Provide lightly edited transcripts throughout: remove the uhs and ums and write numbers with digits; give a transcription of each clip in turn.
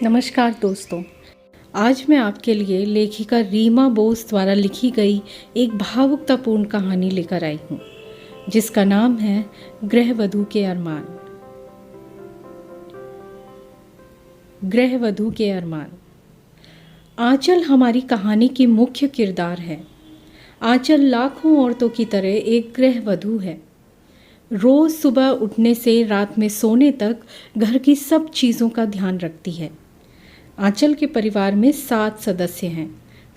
नमस्कार दोस्तों। आज मैं आपके लिए लेखिका रीमा बोस द्वारा लिखी गई एक भावुकतापूर्ण कहानी लेकर आई हूँ, जिसका नाम है गृहवधू के अरमान। गृहवधू के अरमान। आंचल हमारी कहानी की मुख्य किरदार है। आंचल लाखों औरतों की तरह एक गृहवधू है। रोज सुबह उठने से रात में सोने तक घर की सब चीज़ों का ध्यान रखती है। आंचल के परिवार में 7 सदस्य हैं।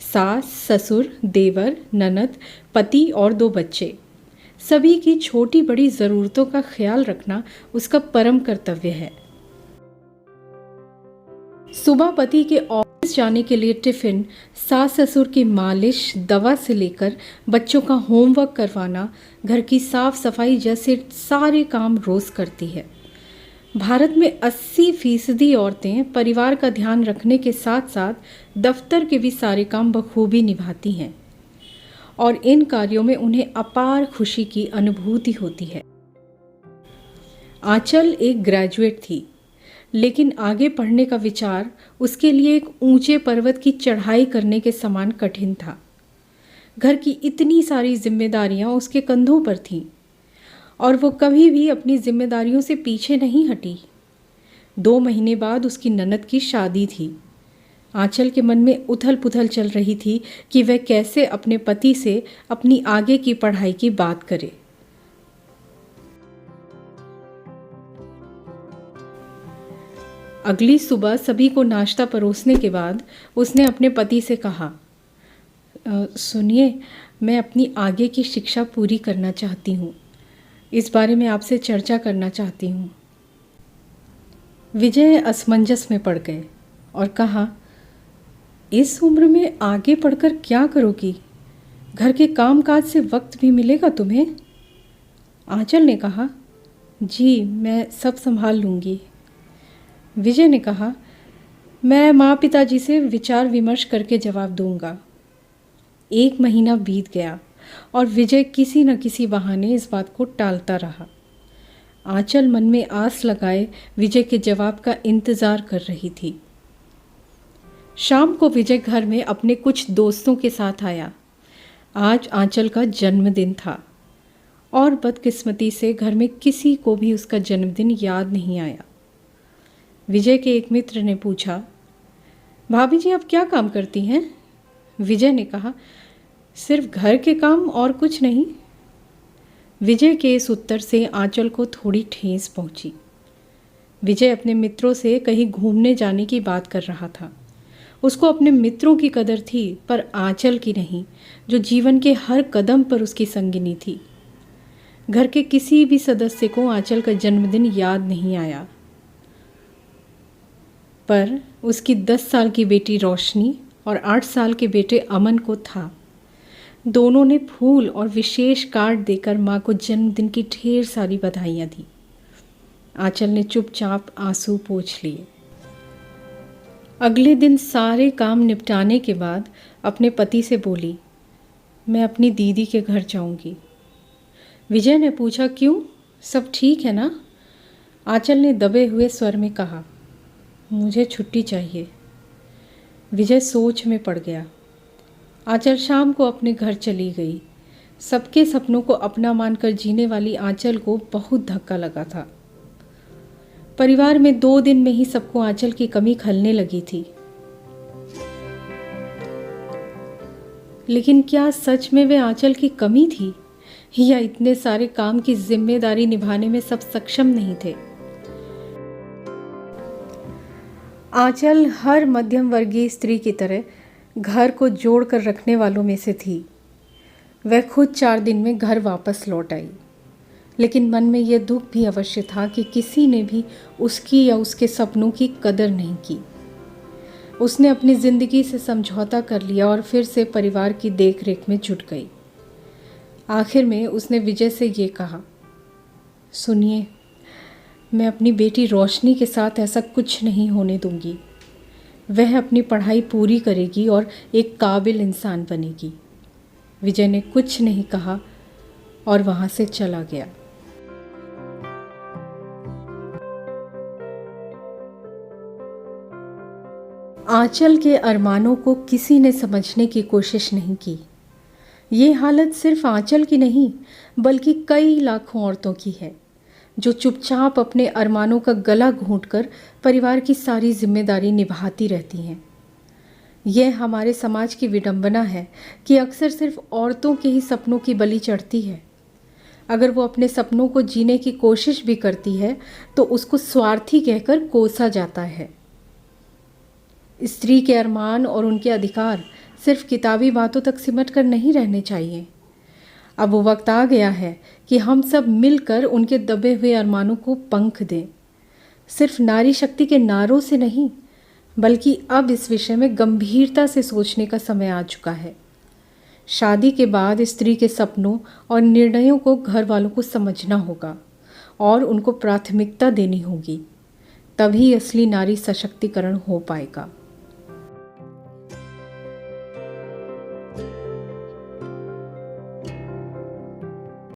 सास, ससुर, देवर, ननद, पति और 2 बच्चे। सभी की छोटी बड़ी ज़रूरतों का ख्याल रखना उसका परम कर्तव्य है। सुबह पति के ऑफिस जाने के लिए टिफ़िन, सास ससुर की मालिश, दवा से लेकर बच्चों का होमवर्क करवाना, घर की साफ सफाई जैसे सारे काम रोज़ करती है। भारत में 80% औरतें परिवार का ध्यान रखने के साथ साथ दफ्तर के भी सारे काम बखूबी निभाती हैं और इन कार्यों में उन्हें अपार खुशी की अनुभूति होती है। आंचल एक ग्रेजुएट थी, लेकिन आगे पढ़ने का विचार उसके लिए एक ऊंचे पर्वत की चढ़ाई करने के समान कठिन था। घर की इतनी सारी जिम्मेदारियां उसके कंधों पर थीं और वो कभी भी अपनी जिम्मेदारियों से पीछे नहीं हटी। 2 महीने बाद उसकी ननद की शादी थी। आंचल के मन में उथल पुथल चल रही थी कि वह कैसे अपने पति से अपनी आगे की पढ़ाई की बात करे। अगली सुबह सभी को नाश्ता परोसने के बाद उसने अपने पति से कहा, सुनिए, मैं अपनी आगे की शिक्षा पूरी करना चाहती हूँ। इस बारे में आपसे चर्चा करना चाहती हूँ। विजय असमंजस में पड़ गए और कहा, इस उम्र में आगे पढ़कर क्या करोगी? घर के कामकाज से वक्त भी मिलेगा तुम्हें? आंचल ने कहा, जी मैं सब संभाल लूँगी। विजय ने कहा, मैं माँ पिताजी से विचार विमर्श करके जवाब दूंगा। 1 महीना बीत गया और विजय किसी न किसी बहाने इस बात को टालता रहा। आंचल मन में आस लगाए विजय के जवाब का इंतज़ार कर रही थी। शाम को विजय घर में अपने कुछ दोस्तों के साथ आया। आज आंचल का जन्मदिन था और बदकिस्मती से घर में किसी को भी उसका जन्मदिन याद नहीं आया। विजय के एक मित्र ने पूछा, भाभी जी आप क्या काम करती हैं? विजय ने कहा, सिर्फ घर के काम और कुछ नहीं। विजय के इस उत्तर से आंचल को थोड़ी ठेस पहुंची। विजय अपने मित्रों से कहीं घूमने जाने की बात कर रहा था। उसको अपने मित्रों की कदर थी, पर आंचल की नहीं, जो जीवन के हर कदम पर उसकी संगिनी थी। घर के किसी भी सदस्य को आंचल का जन्मदिन याद नहीं आया, पर उसकी 10 साल की बेटी रोशनी और 8 साल के बेटे अमन को था। दोनों ने फूल और विशेष कार्ड देकर माँ को जन्मदिन की ढेर सारी बधाइयाँ दी। आंचल ने चुपचाप आंसू पोंछ लिए। अगले दिन सारे काम निपटाने के बाद अपने पति से बोली, मैं अपनी दीदी के घर जाऊंगी। विजय ने पूछा, क्यों, सब ठीक है ना? आंचल ने दबे हुए स्वर में कहा, मुझे छुट्टी चाहिए। विजय सोच में पड़ गया। आंचल शाम को अपने घर चली गई। सबके सपनों को अपना मानकर जीने वाली आंचल को बहुत धक्का लगा था। परिवार में 2 दिन में ही सबको आंचल की कमी खलने लगी थी। लेकिन क्या सच में वे आंचल की कमी थी, या इतने सारे काम की जिम्मेदारी निभाने में सब सक्षम नहीं थे? आंचल हर मध्यम वर्गीय स्त्री की तरह घर को जोड़ कर रखने वालों में से थी। वह खुद 4 दिन में घर वापस लौट आई, लेकिन मन में यह दुख भी अवश्य था कि किसी ने भी उसकी या उसके सपनों की कदर नहीं की। उसने अपनी ज़िंदगी से समझौता कर लिया और फिर से परिवार की देखरेख में जुट गई। आखिर में उसने विजय से ये कहा, सुनिए, मैं अपनी बेटी रोशनी के साथ ऐसा कुछ नहीं होने दूंगी। वह अपनी पढ़ाई पूरी करेगी और एक काबिल इंसान बनेगी। विजय ने कुछ नहीं कहा और वहाँ से चला गया। आंचल के अरमानों को किसी ने समझने की कोशिश नहीं की। ये हालत सिर्फ आंचल की नहीं, बल्कि कई लाखों औरतों की है, जो चुपचाप अपने अरमानों का गला घोंटकर परिवार की सारी जिम्मेदारी निभाती रहती हैं। यह हमारे समाज की विडंबना है कि अक्सर सिर्फ औरतों के ही सपनों की बलि चढ़ती है। अगर वो अपने सपनों को जीने की कोशिश भी करती है तो उसको स्वार्थी कहकर कोसा जाता है। स्त्री के अरमान और उनके अधिकार सिर्फ किताबी बातों तक सिमट कर नहीं रहने चाहिए। अब वो वक्त आ गया है कि हम सब मिलकर उनके दबे हुए अरमानों को पंख दें। सिर्फ नारी शक्ति के नारों से नहीं, बल्कि अब इस विषय में गंभीरता से सोचने का समय आ चुका है। शादी के बाद स्त्री के सपनों और निर्णयों को घर वालों को समझना होगा और उनको प्राथमिकता देनी होगी। तभी असली नारी सशक्तिकरण हो पाएगा।